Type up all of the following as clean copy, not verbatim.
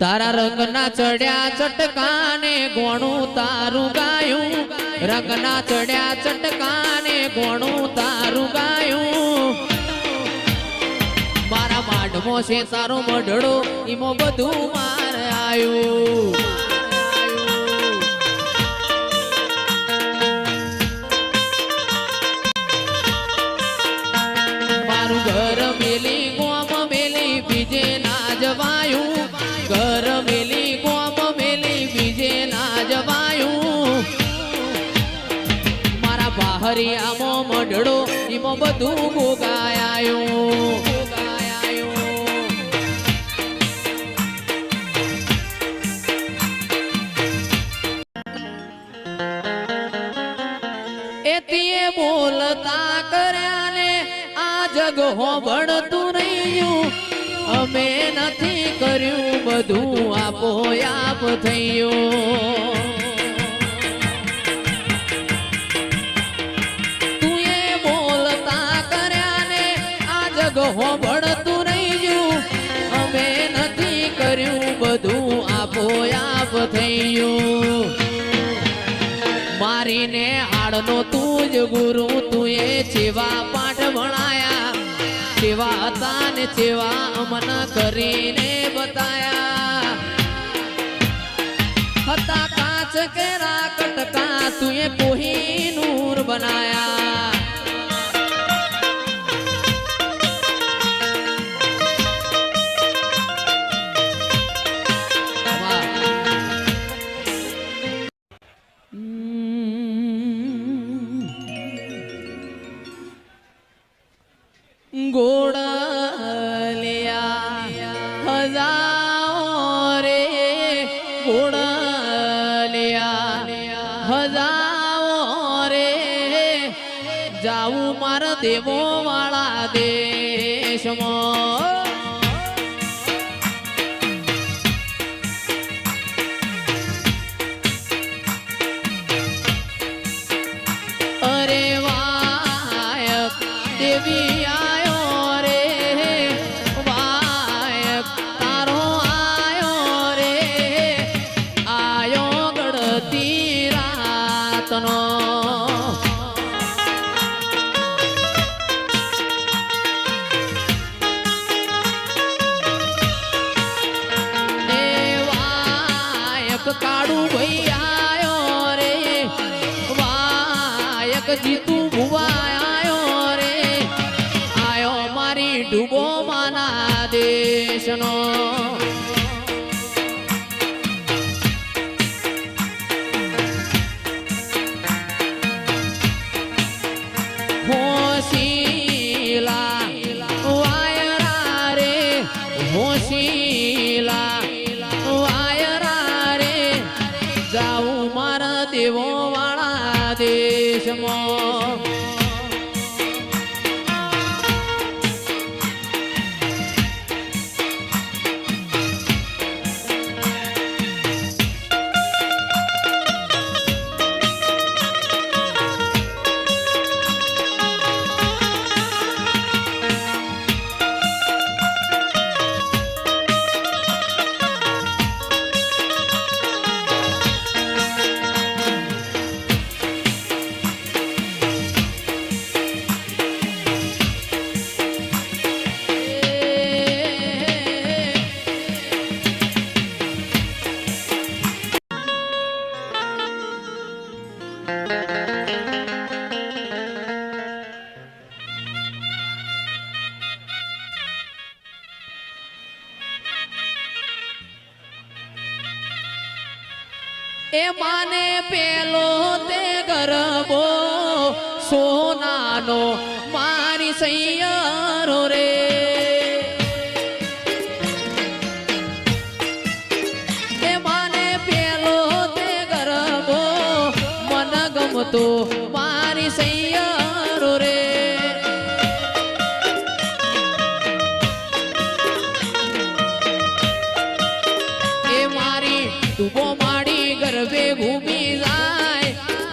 તારા રંગના ચડ્યા ચટકાને ગોણું તારું ગાયું, રંગના ચડ્યા ચટકાને ગોણું તારું ગાયું. મારા માઢમો છે તારો મઢડો, ઈમો બધું માર આયું. મારું ઘર મેલી ગોમ મેલી બીજે ના જવાયું, ઘર મેલી ગોમ મેલી બીજે ના જવાયું. મારા બાહરિયામાં મઢડો ઈમો બધું ગોગાયાયું. એતીએ બોલતા કર્યા ને આ જગ હોબળતું રહ્યું, અમે નથી કર્યું બધું આપો આપ થયું. તું એ બોલતા કર્યા ને આ જગ હોબળતું રહ્યું, અમે નથી કર્યું બધું આપો આપ થયું. મારીને હાડનો તું જ ગુરુ, તું એ ચેવા પાઠ ભણાયા, ચેવા હતા ને ચેવા અમન કરીને બતાયા. હતા કાચ કેરા કટકા, તું એ કોહિનૂર બનાયા. ગોળલિયા હજાઓ રે, ગોળલિયા હજાઓ રે, જાવું મારા દેવો વાળા દેશમાં. અરે વાયક દેવી કાળું ભાઈ આયો રે, વાયક જીતુ ભુવા આયો રે, આયો મારી ડૂબો માના દેશનો. હોશીલા વાયરા રે, હોશીલા જાવું મારા દેવો વાળા દેશમાં. એ માને પેલો તે ગરબો સોનાનો મારી સૈયારો રે. એ માને પેલો તે ગરબો મન ગમતો મારી સૈયારો રે. એ મારી ડૂબો માડી ગરબે ઘૂમી જાય,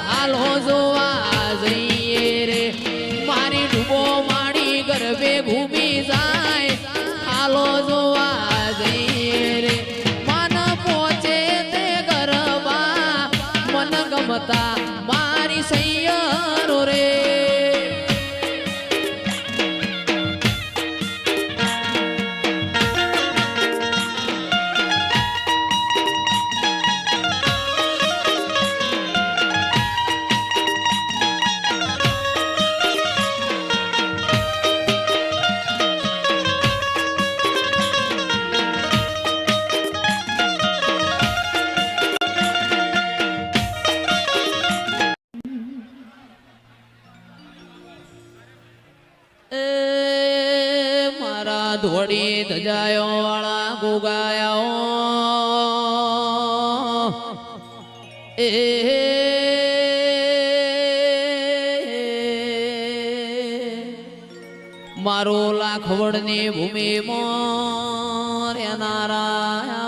હાલો જોવા જઈએ રે. મારી ડૂબો માડી ગરબે ભૂમિ જાય હાલો જોવા જઈએ રે મન પહોંચે તે ગરબા મન ગમતા મારી સૈયરો રે ધોળી ધજાયો વાળા ગોગાયો એ મારો લાખવડની ભૂમિ મોર નારાયણ